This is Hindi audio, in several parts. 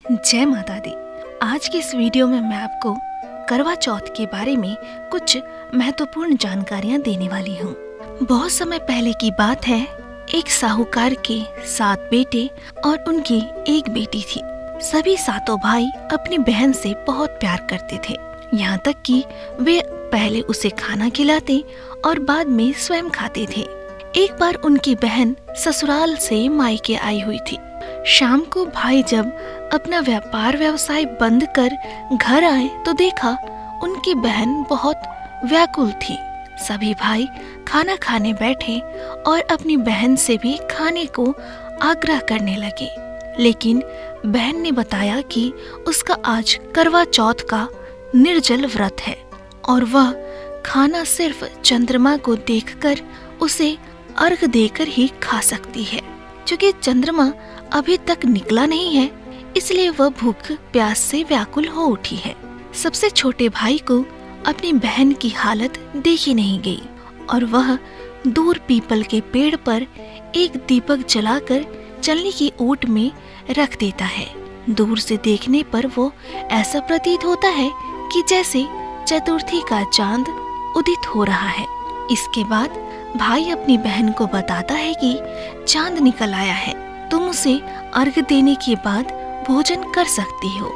जय माता दी। आज की इस वीडियो में मैं आपको करवा चौथ के बारे में कुछ महत्वपूर्ण जानकारियां देने वाली हूँ। बहुत समय पहले की बात है, एक साहूकार के 7 बेटे और उनकी एक बेटी थी। सभी 7 भाई अपनी बहन से बहुत प्यार करते थे, यहाँ तक कि वे पहले उसे खाना खिलाते और बाद में स्वयं खाते थे। एक बार उनकी बहन ससुराल से मायके आई हुई थी। शाम को भाई जब अपना व्यापार व्यवसाय बंद कर घर आए तो देखा उनकी बहन बहुत व्याकुल थी। सभी भाई खाना खाने बैठे और अपनी बहन से भी खाने को आग्रह करने लगे, लेकिन बहन ने बताया कि उसका आज करवा चौथ का निर्जल व्रत है और वह खाना सिर्फ चंद्रमा को देखकर उसे अर्घ देकर ही खा सकती है। क्योंकि चंद्रमा अभी तक निकला नहीं है, इसलिए वह भूख प्यास से व्याकुल हो उठी है। सबसे छोटे भाई को अपनी बहन की हालत देखी नहीं गई और वह दूर पीपल के पेड़ पर एक दीपक जलाकर चलनी की ओट में रख देता है। दूर से देखने पर वो ऐसा प्रतीत होता है कि जैसे चतुर्थी का चांद उदित हो रहा है। इसके बाद भाई अपनी बहन को बताता है कि चांद निकल आया है, तुम उसे अर्घ देने के बाद भोजन कर सकती हो।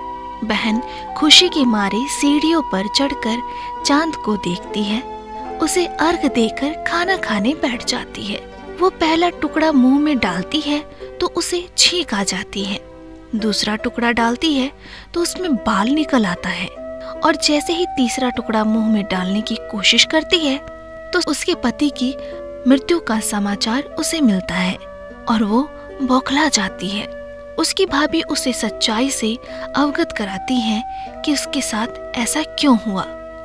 बहन खुशी के मारे सीढ़ियों पर चढ़कर चांद को देखती है, उसे अर्घ देकर खाना खाने बैठ जाती है। वो पहला टुकड़ा मुंह में डालती है तो उसे छींक आ जाती है, दूसरा टुकड़ा डालती है तो उसमें बाल निकल आता है और जैसे ही तीसरा टुकड़ा मुंह में डालने की कोशिश करती है तो उसके पति की मृत्यु का समाचार उसे मिलता है और वो बौखला जाती है। उसकी भाभी उसे सच्चाई से अवगत कराती है कि उसके साथ ऐसा क्यों हुआ।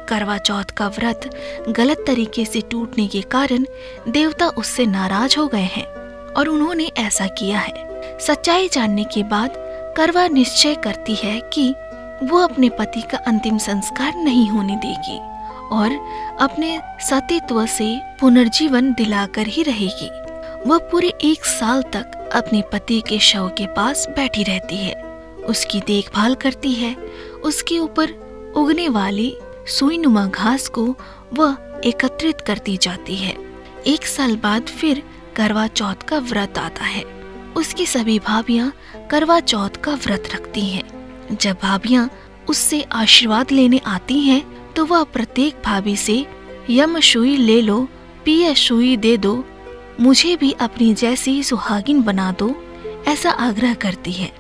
करवा चौथ का व्रत गलत तरीके से टूटने के कारण देवता उससे नाराज हो गए हैं और उन्होंने ऐसा किया है। सच्चाई जानने के बाद करवा निश्चय करती है कि वो अपने पति का अंतिम संस्कार नहीं होने देगी और अपने सतीत्व से पुनर्जीवन दिलाकर ही रहेगी। वह पूरे 1 साल तक अपने पति के शव के पास बैठी रहती है, उसकी देखभाल करती है। उसके ऊपर उगने वाली सुईनुमा घास को वह एकत्रित करती जाती है। 1 साल बाद फिर करवा चौथ का व्रत आता है। उसकी सभी भाभियां करवा चौथ का व्रत रखती हैं। जब भाभियां उससे आशीर्वाद लेने आती हैं तो वह प्रत्येक भाभी से यम सुई ले लो, पिया सुई दे दो, मुझे भी अपनी जैसी सुहागिन बना दो, ऐसा आग्रह करती है।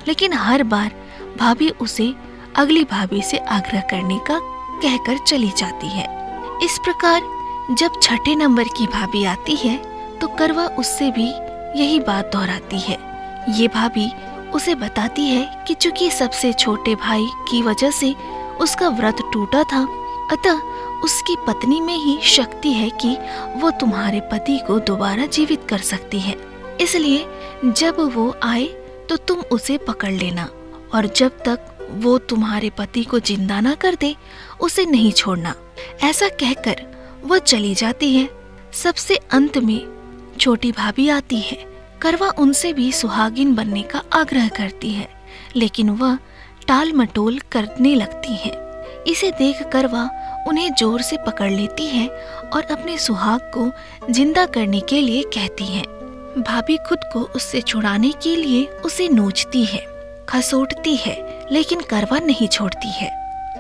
लेकिन हर बार भाभी उसे अगली भाभी से आग्रह करने का कहकर चली जाती है। इस प्रकार जब 6ठे नंबर की भाभी आती है तो करवा उससे भी यही बात दोहराती है। ये भाभी उसे बताती है कि चूंकि सबसे छोटे भाई की वजह से उसका व्रत टूटा था, अतः उसकी पत्नी में ही शक्ति है कि वो तुम्हारे पति को दोबारा जीवित कर सकती है। इसलिए जब वो आए तो तुम उसे पकड़ लेना और जब तक वो तुम्हारे पति को जिंदा न कर दे उसे नहीं छोड़ना। ऐसा कहकर वो चली जाती है। सबसे अंत में छोटी भाभी आती है। करवा उनसे भी सुहागिन बनने का आग्रह करती है, लेकिन वह टाल मटोल करने लगती है। इसे देख करवा उन्हें जोर से पकड़ लेती है और अपने सुहाग को जिंदा करने के लिए कहती है। भाभी खुद को उससे छुड़ाने के लिए उसे नोचती है, खसोटती है, लेकिन करवा नहीं छोड़ती है।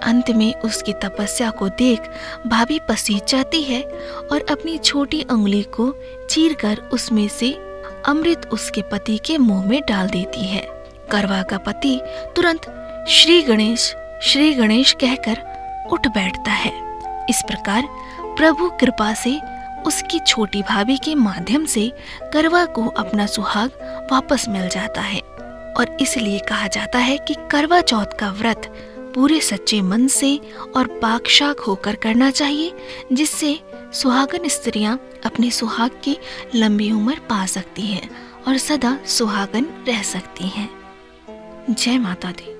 अंत में उसकी तपस्या को देख भाभी पसीज जाती है और अपनी छोटी उंगली को चीरकर उसमें से अमृत उसके पति के मुंह में डाल देती है। करवा का पति तुरंत श्री गणेश कहकर उठ बैठता है। इस प्रकार प्रभु कृपा से उसकी छोटी भाभी के माध्यम से करवा को अपना सुहाग वापस मिल जाता है और इसलिए कहा जाता है कि करवा चौथ का व्रत पूरे सच्चे मन से और पाक-शाक होकर करना चाहिए, जिससे सुहागन स्त्रियां अपने सुहाग की लंबी उम्र पा सकती हैं और सदा सुहागन रह सकती हैं। जय माता दी।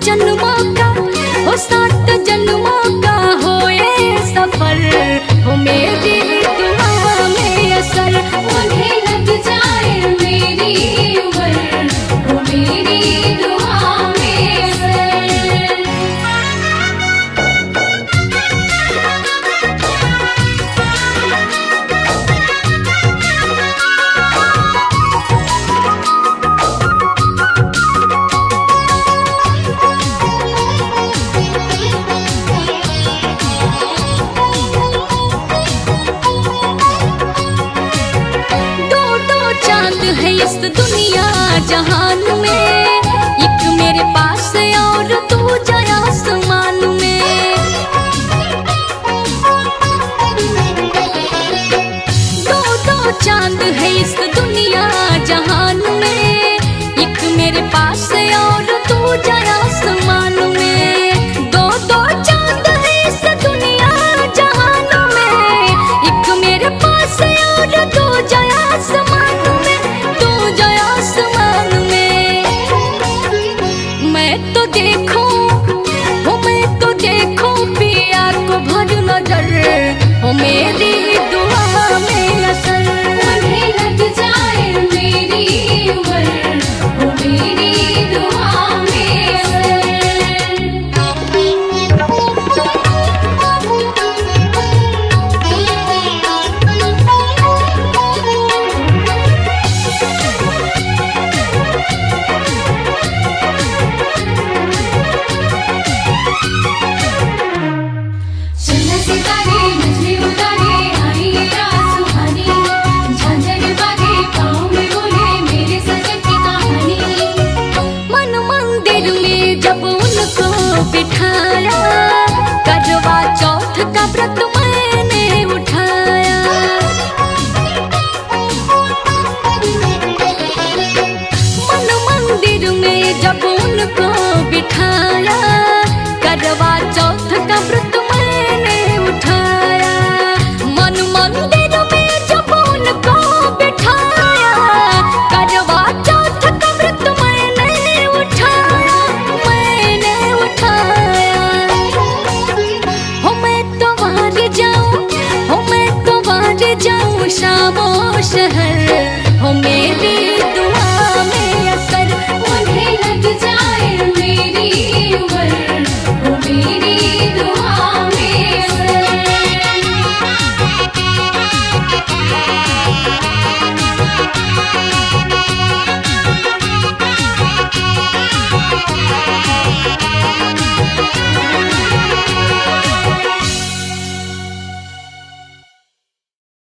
जन्मों का, हो 7 जन्मों का हो ये सफर, हो मेरी दुआ में असर, उन्हें लग जाए मेरी उम्र, हो मेरी दुआ में असर। चांद है इस दुनिया जहान में, एक मेरे पास और तू जाए आसमान में। दो चांद है इस दुनिया जहान में, एक मेरे पास और तू जाए आसमान में। दो चांद है इस दुनिया जहान में, एक मेरे पास और तू जाए आसमान में, तू जाए आसमान में। मैं तो देखूं, हो मैं तो देखूं पिया को भर नजर, हो मेरी दुआ में असर, उन्हें लग जाए मेरी उम्र, हो मेरी दुआ में असर। चला सितारे नजरे उतारे आई ये रात सुहानी, झांझर बाजे पाँव में बोले मेरे सजन की कहानी। मन मंदिर में जब उनको बिठाया, करवा चौथ का व्रत मैंने उठाया। मन मंदिर में जब उनको बिठाया, करवा चौथ का व्रत मैंने उठाया। मन मंदिर में जब उनको बिठाया, करवा चौथ का व्रत मैंने उठाया, मैंने उठाया। हो मैं तो बाहर जाऊं, हो मैं तो बाहर जाऊं शामो शहर,